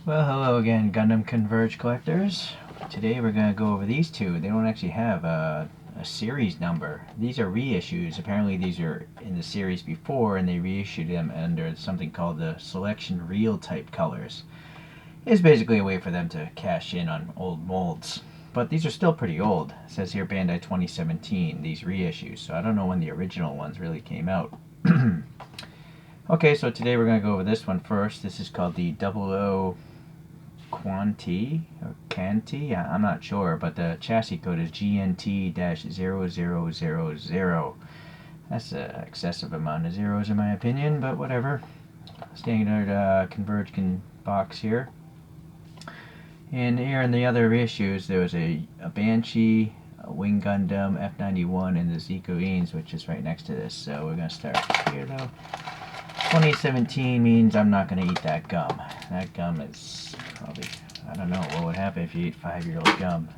Well, hello again, Gundam Converge collectors. Today we're going to go over these two. They don't actually have a series number. These are reissues. Apparently these are in the series before and they reissued them under something called the Selection Realtype colors. It's basically a way for them to cash in on old molds. But these are still pretty old. It says here Bandai 2017, these reissues. So I don't know when the original ones really came out. Okay, so today we're going to go over this one first. This is called the 00 QanT or QanT. I'm not sure, but the chassis code is GNT-0000. That's an excessive amount of zeros in my opinion, but whatever. Standard Converge box here. And here in the other reissues, there was a Banshee, a Wing Gundam, F91, and the Xeku Eins, which is right next to this. So we're going to start here though. 2017 means I'm not going to eat that gum. That gum is probably, I don't know, what would happen if you eat 5-year-old gum?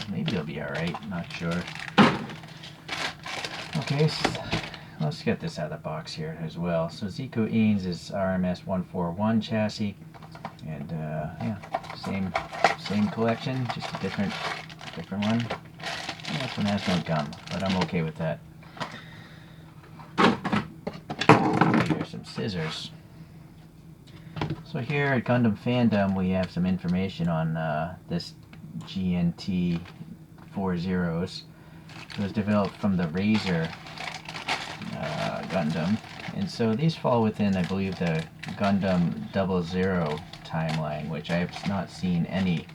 Maybe it'll be alright, not sure. Okay, so let's get this out of the box here as well. So Xeku Eins is RMS 141 chassis, and yeah, same collection, just a different one. Yeah, this one has no gum, but I'm okay with that. Some scissors. So here at Gundam Fandom we have some information on this GNT 40s. It was developed from the Razor Gundam, and so these fall within, I believe, the Gundam 00 timeline, which I have not seen any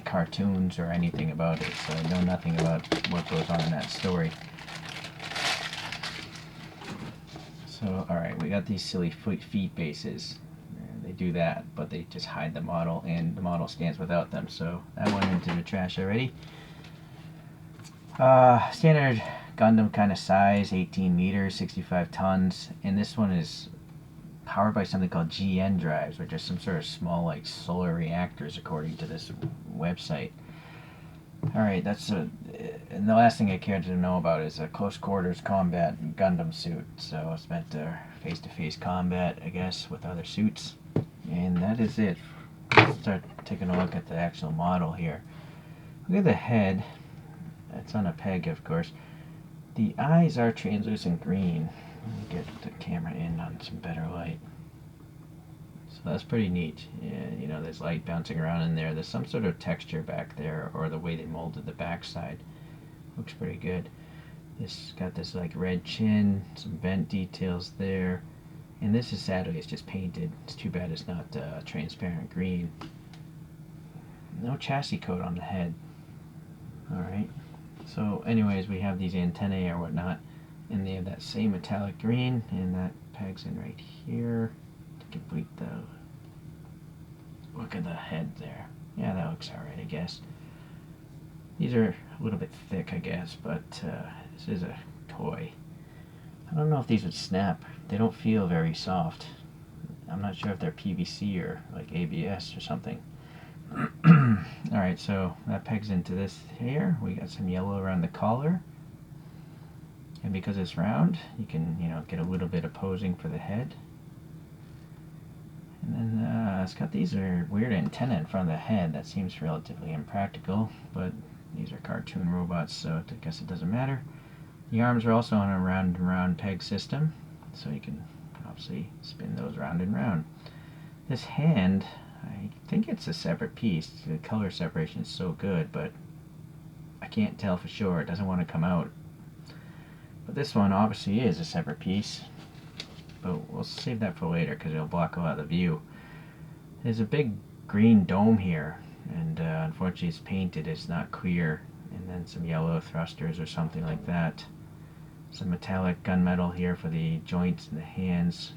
cartoons or anything about it, so I know nothing about what goes on in that story. So, alright, we got these silly feet bases. They do that, but they just hide the model, and the model stands without them. So, that went into the trash already. Standard Gundam kind of size, 18 meters, 65 tons. And this one is powered by something called GN drives, which are some sort of small, like, solar reactors, according to this website. Alright, and the last thing I care to know about is a close quarters combat Gundam suit. So it's meant face-to-face combat, I guess, with other suits. And that is it. Let's start taking a look at the actual model here. Look at the head. It's on a peg, of course. The eyes are translucent green. Let me get the camera in on some better light. So that's pretty neat. Yeah, you know, there's light bouncing around in there. There's some sort of texture back there, or the way they molded the backside. Looks pretty good. This got this like red chin, some vent details there. And this is sadly, it's just painted. It's too bad it's not transparent green. No chassis code on the head. Alright. So anyways, we have these antennae or whatnot. And they have that same metallic green, and that pegs in right here. Complete the look at the head there. Yeah, that looks alright, I guess. These are a little bit thick, I guess, but this is a toy. I don't know if these would snap. They don't feel very soft. I'm not sure if they're PVC or like ABS or something. Alright, so that pegs into this here. We got some yellow around the collar. And because it's round, you can, you know, get a little bit of posing for the head. And then it's got these weird antennae in front of the head. That seems relatively impractical, but these are cartoon robots, so I guess it doesn't matter. The arms are also on a round and round peg system, so you can obviously spin those round and round. This hand, I think it's a separate piece. The color separation is so good, but I can't tell for sure. It doesn't want to come out. But this one obviously is a separate piece. But we'll save that for later because it'll block a lot of the view. There's a big green dome here, and unfortunately it's painted, it's not clear. And then some yellow thrusters or something like that. Some metallic gunmetal here for the joints and the hands.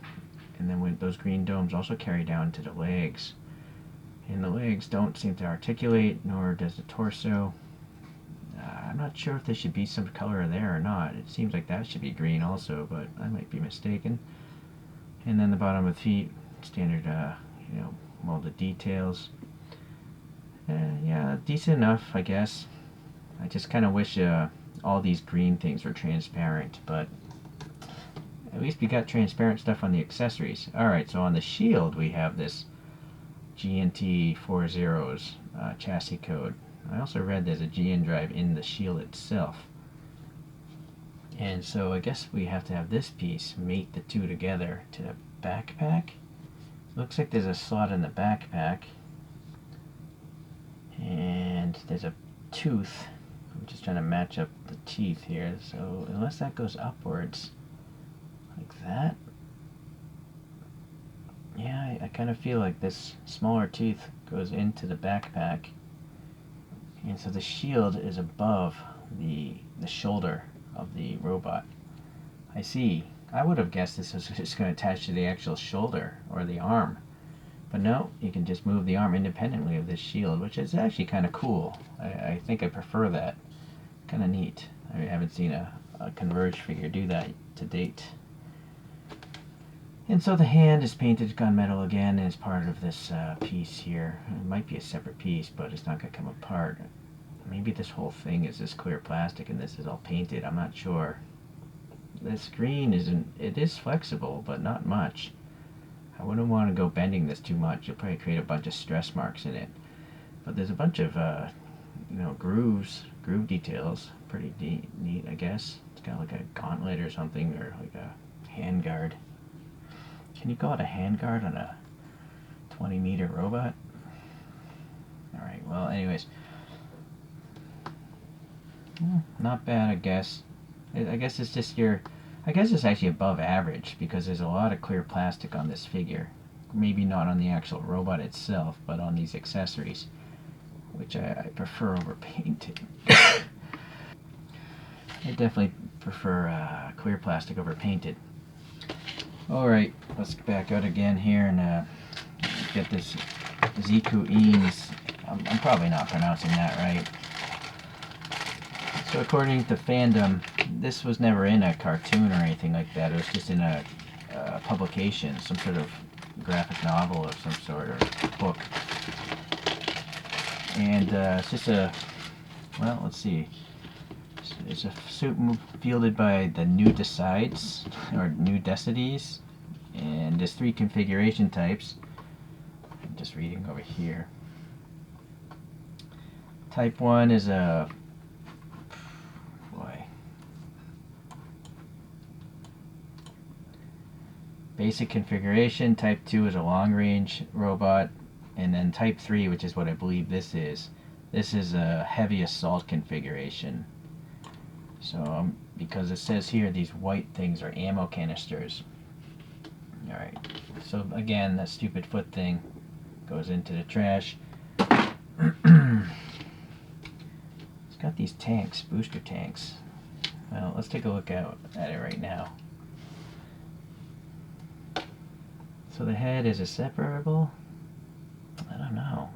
And then those green domes also carry down to the legs. And the legs don't seem to articulate, nor does the torso. I'm not sure if there should be some color there or not. It seems like that should be green also, but I might be mistaken. And then the bottom of the feet, standard, you know, molded details. Yeah, decent enough, I guess. I just kind of wish all these green things were transparent, but at least we got transparent stuff on the accessories. Alright, so on the shield we have this GNT 40's chassis code. I also read there's a GN drive in the shield itself. And so I guess we have to have this piece mate the two together to the backpack. Looks like there's a slot in the backpack. And there's a tooth. I'm just trying to match up the teeth here. So unless that goes upwards like that. Yeah, I kind of feel like this smaller tooth goes into the backpack. And so the shield is above the shoulder of the robot. I see. I would have guessed this was just going to attach to the actual shoulder or the arm. But no, you can just move the arm independently of this shield, which is actually kind of cool. I think I prefer that. Kind of neat. I haven't seen a Converge figure do that to date. And so the hand is painted gunmetal again as part of this piece here. It might be a separate piece, but it's not going to come apart. Maybe this whole thing is this clear plastic and this is all painted. I'm not sure. The screen it is flexible, but not much. I wouldn't want to go bending this too much. You'll probably create a bunch of stress marks in it. But there's a bunch of groove details. Pretty neat, I guess. It's kind of like a gauntlet or something, or like a handguard. Can you call it a handguard on a 20-meter robot? Alright, well, anyways. Not bad, I guess. I guess it's just I guess it's actually above average because there's a lot of clear plastic on this figure. Maybe not on the actual robot itself, but on these accessories, which I prefer over painted. I definitely prefer clear plastic over painted. Alright, let's back out again here and get this Xeku Eins. I'm probably not pronouncing that right. So according to fandom, this was never in a cartoon or anything like that. It was just in a publication, some sort of graphic novel of some sort, or book. And it's just well, let's see. It's a suit fielded by the New Decides, or New Decides, and there's 3 configuration types. I'm just reading over here. Type 1 is a basic configuration. Type 2 is a long-range robot, and then Type 3, which is what I believe this is a heavy assault configuration. So because it says here these white things are ammo canisters. Alright, so again, that stupid foot thing goes into the trash. It's got these tanks, booster tanks. Well, let's take a look at it right now. So the head is a separable? I don't know.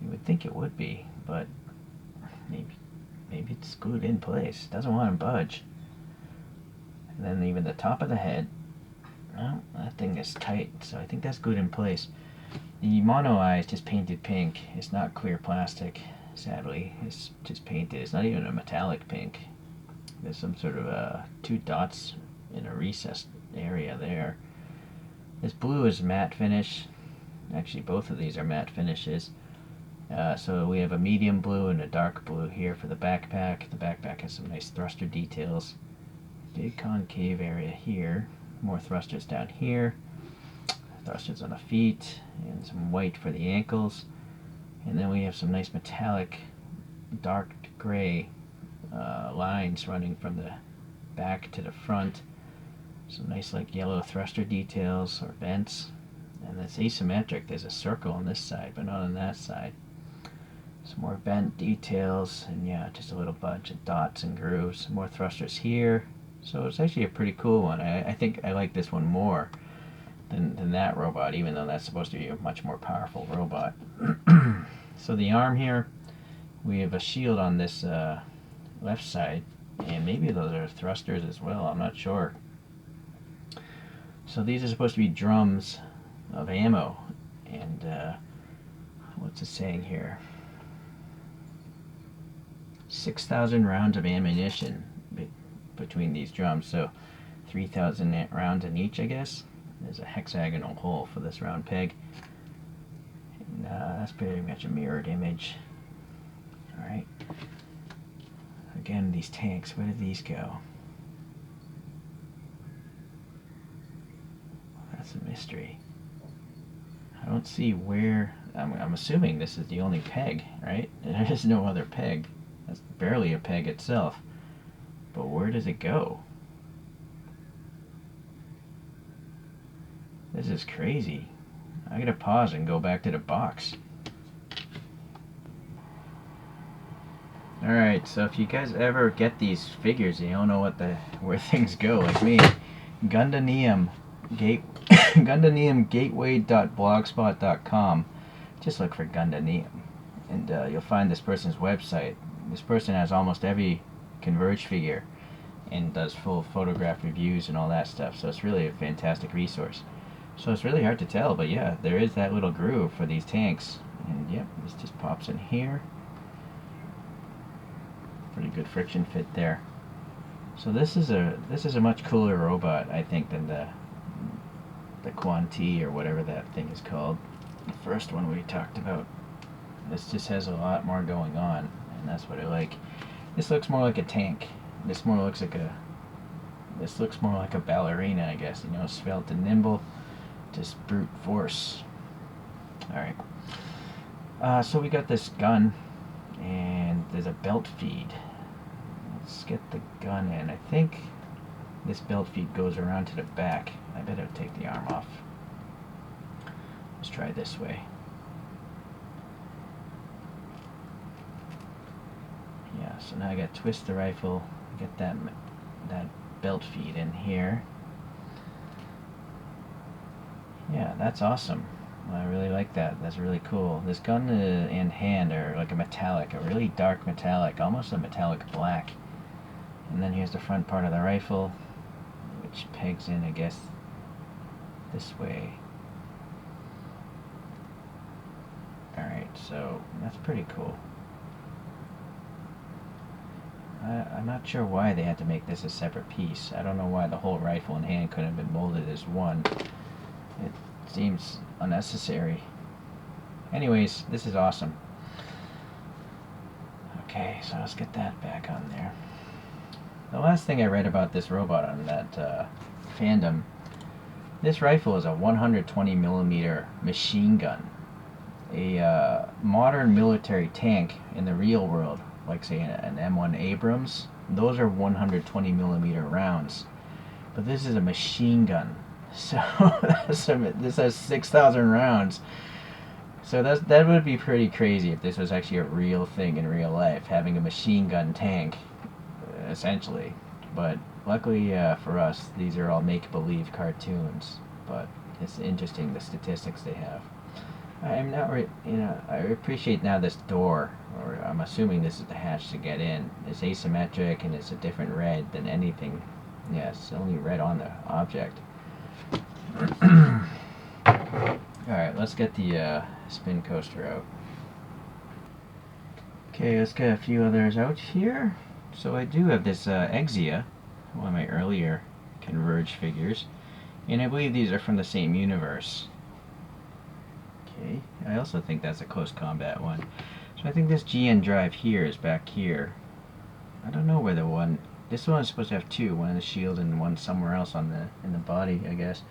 You would think it would be, but maybe it's glued in place. It doesn't want to budge. And then even the top of the head, well, that thing is tight, so I think that's glued in place. The mono eye is just painted pink. It's not clear plastic, sadly. It's just painted. It's not even a metallic pink. There's some sort of 2 dots in a recessed area there. This blue is matte finish. Actually, both of these are matte finishes. So we have a medium blue and a dark blue here for the backpack. The backpack has some nice thruster details. Big concave area here. More thrusters down here. Thrusters on the feet, and some white for the ankles. And then we have some nice metallic dark gray lines running from the back to the front. Some nice like yellow thruster details or vents. And it's asymmetric. There's a circle on this side, but not on that side. Some more vent details, and yeah, just a little bunch of dots and grooves. Some more thrusters here. So it's actually a pretty cool one. I think I like this one more than that robot, even though that's supposed to be a much more powerful robot. So the arm here, we have a shield on this left side, and maybe those are thrusters as well, I'm not sure. So these are supposed to be drums of ammo, and what's it saying here? 6,000 rounds of ammunition between these drums. So 3,000 rounds in each, I guess. There's a hexagonal hole for this round peg. And that's pretty much a mirrored image. Alright. Again, these tanks, where did these go? That's a mystery. I don't see where. I'm assuming this is the only peg, right? There is no other peg. That's barely a peg itself. But where does it go? This is crazy. I gotta pause and go back to the box. Alright, so if you guys ever get these figures and you don't know where things go, like me, Gundam Gateway.blogspot.com. Just look for Gundam, and you'll find this person's website. This person has almost every Converge figure and does full photograph reviews and all that stuff, so it's really a fantastic resource. So it's really hard to tell, but yeah, there is that little groove for these tanks, and yep, this just pops in here. Pretty good friction fit there. So this is a much cooler robot, I think, than the QanT or whatever that thing is called. The first one we talked about. This just has a lot more going on, and that's what I like. This looks more like a tank. This more looks like a. This looks more like a ballerina, I guess. You know, svelte and nimble, just brute force. All right. So we got this gun, and there's a belt feed. Let's get the gun in. I think this belt feed goes around to the back. I better take the arm off. Let's try this way. Yeah, so now I got to twist the rifle, get that belt feed in here. Yeah, that's awesome. I really like that. That's really cool. This gun and hand are like a metallic, a really dark metallic, almost a metallic black. And then here's the front part of the rifle, which pegs in, I guess, this way. Alright, so that's pretty cool. I'm not sure why they had to make this a separate piece. I don't know why the whole rifle and hand couldn't have been molded as one. It seems unnecessary. Anyways, this is awesome. Okay, so let's get that back on there. The last thing I read about this robot on that fandom, this rifle is a 120mm machine gun. A modern military tank in the real world, like say an M1 Abrams, those are 120mm rounds. But this is a machine gun. So this has 6,000 rounds. So that would be pretty crazy if this was actually a real thing in real life, having a machine gun tank, essentially. But luckily for us, these are all make-believe cartoons. But it's interesting the statistics they have. I'm not, I appreciate now this door, or I'm assuming this is the hatch to get in. It's asymmetric and it's a different red than anything. Yeah, it's only red on the object. Alright, let's get the spin coaster out. Okay, let's get a few others out here. So I do have this Xeku, one of my earlier Converge figures, and I believe these are from the same universe. Okay, I also think that's a close combat one. So I think this GN drive here is back here. I don't know where the one. This one is supposed to have two, one in the shield and one somewhere else on in the body, I guess.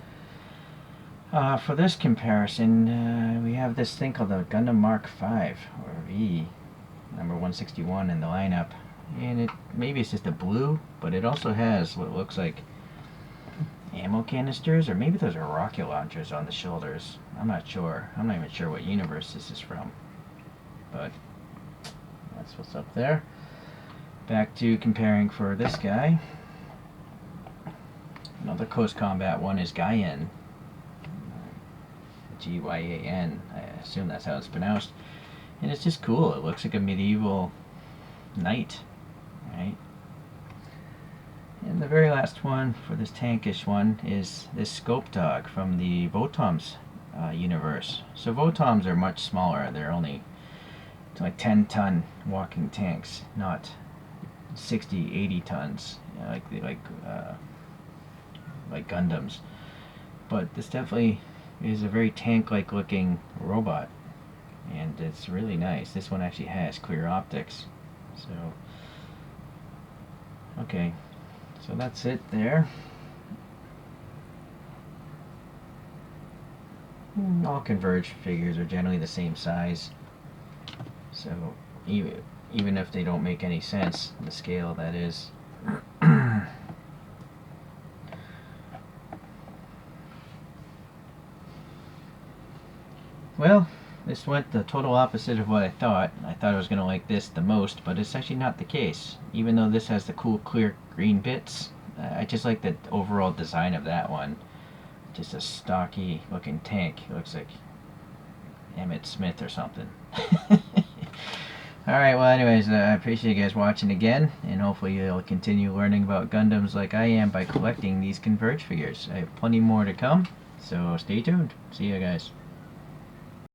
For this comparison, we have this thing called the Gundam Mark V, or V, number 161 in the lineup. And maybe it's just a blue, but it also has what looks like ammo canisters, or maybe those are rocket launchers on the shoulders. I'm not sure. I'm not even sure what universe this is from. But that's what's up there. Back to comparing for this guy. Another close combat one is Gyan. Gyan. I assume that's how it's pronounced. And it's just cool. It looks like a medieval knight, right? And the very last one for this tankish one is this Scope Dog from the Votoms universe. So Votoms are much smaller. They're only like 10-ton walking tanks, not 60, 80 tons, you know, like Gundams. But this definitely is a very tank-like looking robot, and it's really nice. This one actually has clear optics. So, okay, so that's it there. All Converge figures are generally the same size, so even if they don't make any sense, the scale that is. Well, this went the total opposite of what I thought. I thought I was going to like this the most, but it's actually not the case. Even though this has the cool clear green bits, I just like the overall design of that one. Just a stocky looking tank. It looks like Emmett Smith or something. Alright, well anyways, I appreciate you guys watching again, and hopefully you'll continue learning about Gundams like I am by collecting these Converge figures. I have plenty more to come, so stay tuned. See you guys.